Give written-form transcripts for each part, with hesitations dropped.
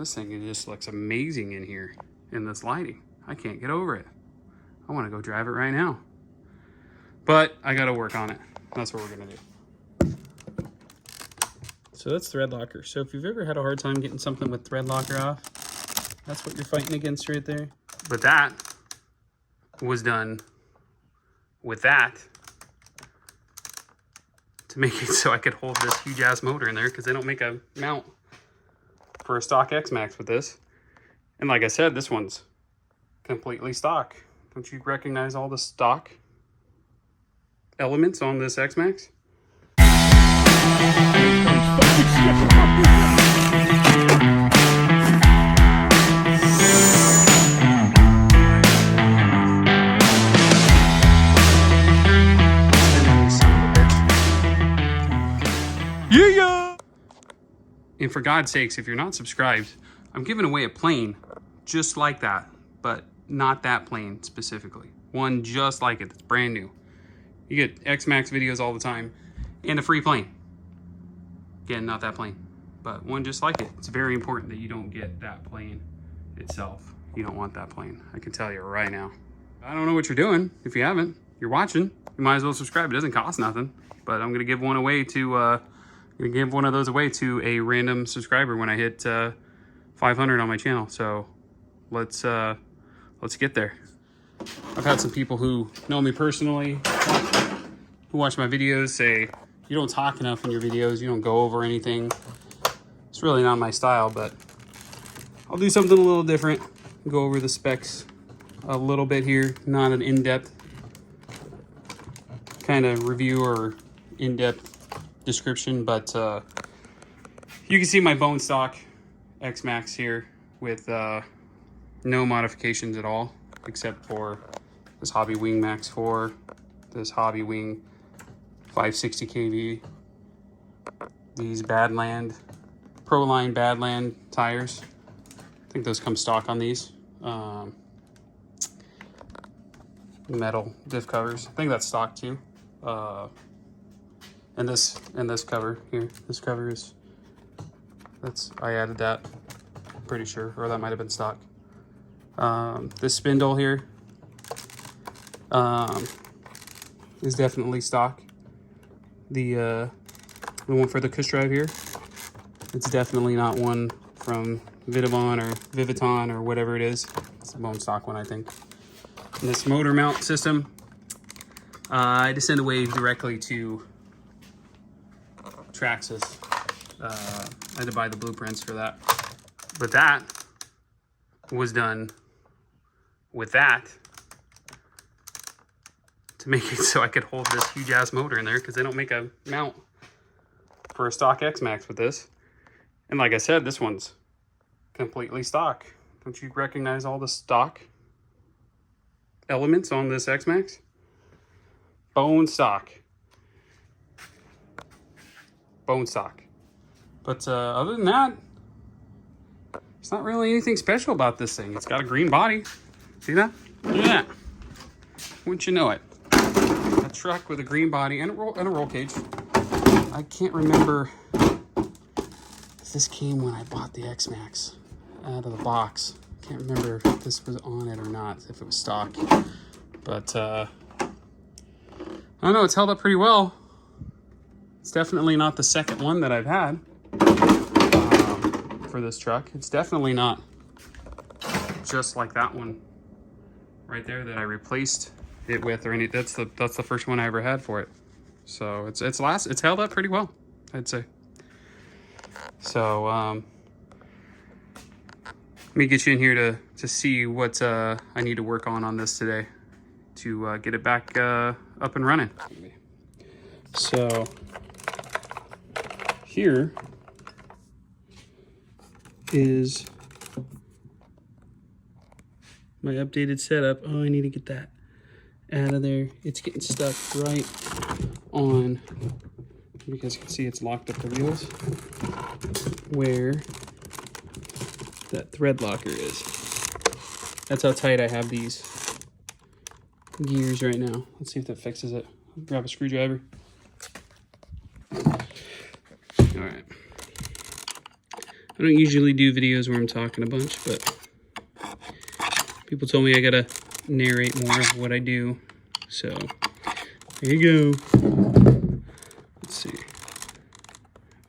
This thing just looks amazing in here in this lighting. I can't get over it. I want to go drive it right now. But I got to work on it. That's what we're going to do. So that's thread locker. So if you've ever had a hard time getting something with thread locker off, that's what you're fighting against right there. But that was done with that to make it so I could hold this huge ass motor in there, because they don't make a mount for a stock Xmaxx with this. And like I said, this one's completely stock. Don't you recognize all the stock elements on this Xmaxx? Yeah! And for God's sakes, if you're not subscribed, I'm giving away a plane just like that, but not that plane specifically. One just like it, that's brand new. You get Xmaxx videos all the time, and a free plane. Again, not that plane, but one just like it. It's very important that you don't get that plane itself. You don't want that plane. I can tell you right now. I don't know what you're doing. If you haven't, you're watching, you might as well subscribe. It doesn't cost nothing, but I'm gonna give one away to, give one of those away to a random subscriber when I hit 500 on my channel. So let's get there. I've had some people who know me personally, who watch my videos, say, you don't talk enough in your videos, you don't go over anything. It's really not my style, but I'll do something a little different. Go over the specs a little bit here, not an in-depth kind of review or in-depth description, but you can see my bone stock Xmaxx here with no modifications at all, except for this Hobbywing MAX4, this Hobbywing 560 kV, these Badland, Proline Badland tires. I think those come stock on these. Metal diff covers. I think that's stock too. And this cover here. This cover is, I added that, I'm pretty sure, or that might have been stock. This spindle here is definitely stock. The one for the cush drive here, it's definitely not one from Viviton or whatever it is. It's a bone stock one, I think. And this motor mount system, I just sent away directly to Traxxas. I had to buy the blueprints for that. But that was done with that to make it so I could hold this huge ass motor in there, because they don't make a mount for a stock Xmaxx with this. And like I said, this one's completely stock. Don't you recognize all the stock elements on this Xmaxx? Bone stock. Bone stock. But other than that, it's not really anything special about this thing. It's got a green body. See that? Look at that. Wouldn't you know it? A truck with a green body and a roll cage. I can't remember if this came when I bought the Xmaxx out of the box. Can't remember if this was on it or not, if it was stock. But I don't know, it's held up pretty well. It's definitely not the second one that I've had for this truck. It's definitely not just like that one right there that I replaced it with, or any. That's the first one I ever had for it. So it's held up pretty well, I'd say. So let me get you in here to see what I need to work on this today to get it back up and running. So here is my updated setup. Oh, I need to get that out of there. It's getting stuck right on, you guys can see it's locked up the wheels, where that thread locker is. That's how tight I have these gears right now. Let's see if that fixes it. Grab a screwdriver. All right. I don't usually do videos where I'm talking a bunch, but people told me I gotta narrate more of what I do. So there you go. Let's see.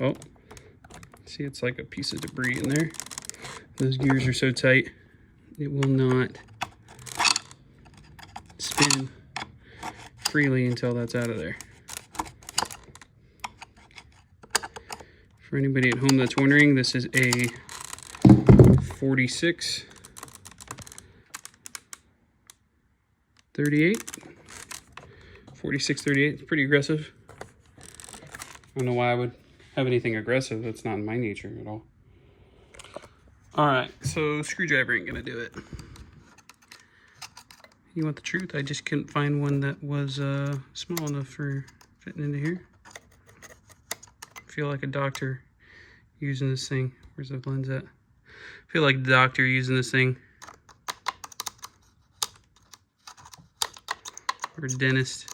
Oh, see, it's like a piece of debris in there. Those gears are so tight, it will not spin freely until that's out of there. For anybody at home that's wondering, this is a 46 38. 46 38. It's pretty aggressive. I don't know why I would have anything aggressive. That's not in my nature at all. Alright, so screwdriver ain't gonna do it. You want the truth? I just couldn't find one that was small enough for fitting into here. I feel like a doctor using this thing. Where's the lens at? I feel like a doctor using this thing. Or a dentist.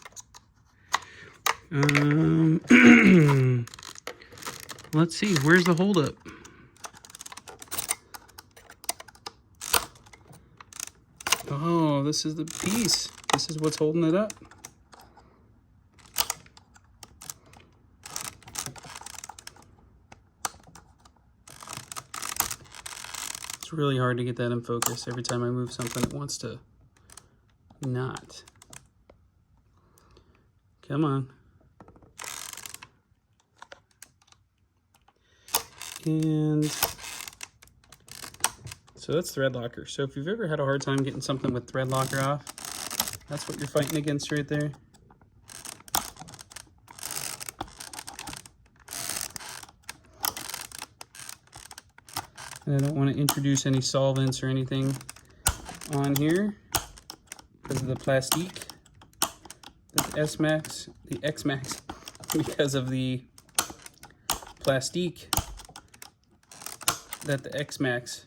Let's see, where's the holdup? Oh, this is the piece. This is what's holding it up. It's really hard to get that in focus. Every time I move something, it wants to not. Come on. And so that's thread locker. So if you've ever had a hard time getting something with thread locker off, that's what you're fighting against right there. And I don't want to introduce any solvents or anything on here because of the plastique. The Xmaxx, because of the plastique that the Xmaxx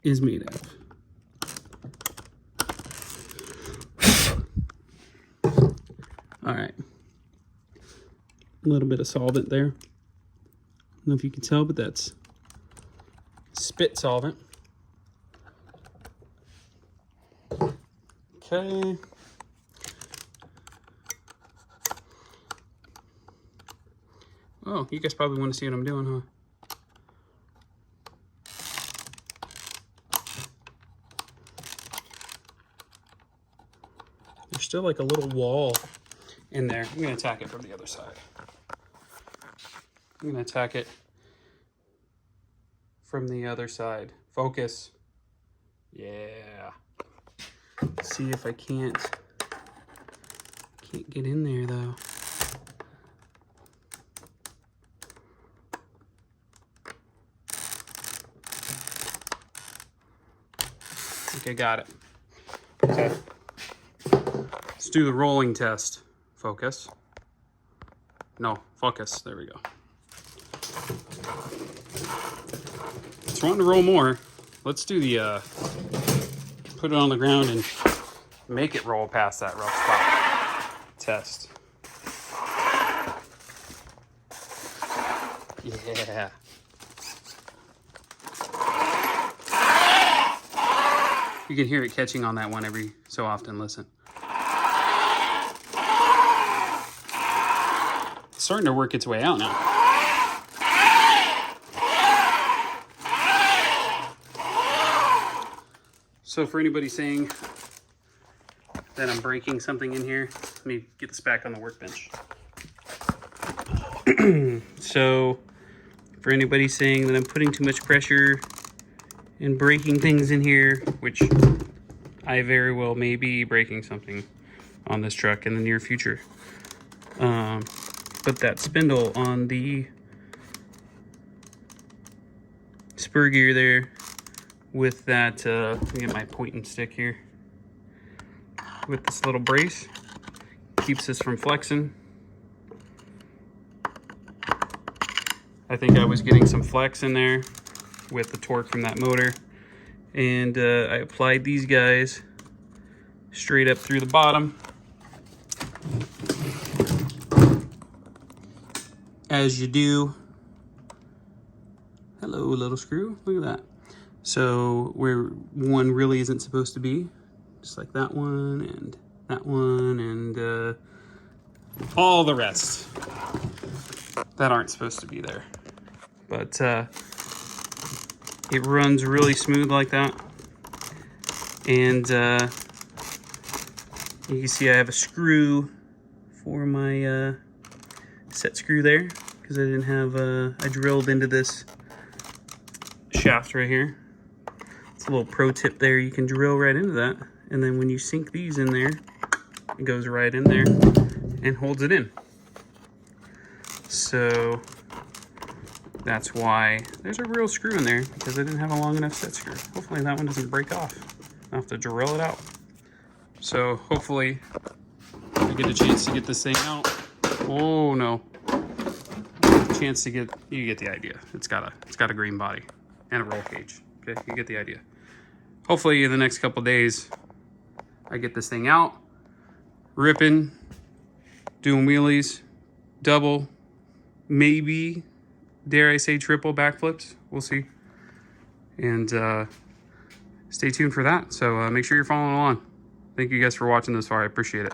is made of. All right, a little bit of solvent there. I don't know if you can tell, but that's spit solvent. Okay. Oh, you guys probably want to see what I'm doing, huh? There's still like a little wall in there. I'm going to attack it from the other side. I'm going to attack it from the other side. Focus. Yeah. See if I can't get in there though. Okay, got it. Okay. Let's do the rolling test. Focus. No, focus. There we go. It's wanting to roll more. Let's do the, put it on the ground and make it roll past that rough spot. Test. Yeah. You can hear it catching on that one every so often. Listen. It's starting to work its way out now. So for anybody saying that I'm breaking something in here, let me get this back on the workbench. So for anybody saying that I'm putting too much pressure and breaking things in here, which I very well may be breaking something on this truck in the near future. But that spindle on the spur gear there with that, let me get my pointing stick here, with this little brace, keeps this from flexing. I think I was getting some flex in there with the torque from that motor, and I applied these guys straight up through the bottom, as you do Hello, little screw. Look at that. So where one really isn't supposed to be, just like that one and all the rest that aren't supposed to be there. But it runs really smooth like that. And you can see I have a screw for my set screw there, because I didn't have, I drilled into this shaft right here. It's a little pro tip there, you can drill right into that, and then when you sink these in there, it goes right in there and holds it in. So that's why there's a real screw in there, because I didn't have a long enough set screw. Hopefully that one doesn't break off. I'll have to drill it out. So hopefully I get a chance to get this thing out. Oh no. Chance to get, you get the idea. It's got a green body and a roll cage. Okay, you get the idea. Hopefully in the next couple days I get this thing out, ripping, doing wheelies, double, maybe, dare I say, triple backflips. We'll see. And stay tuned for that. So make sure you're following along. Thank you guys for watching this far. I appreciate it.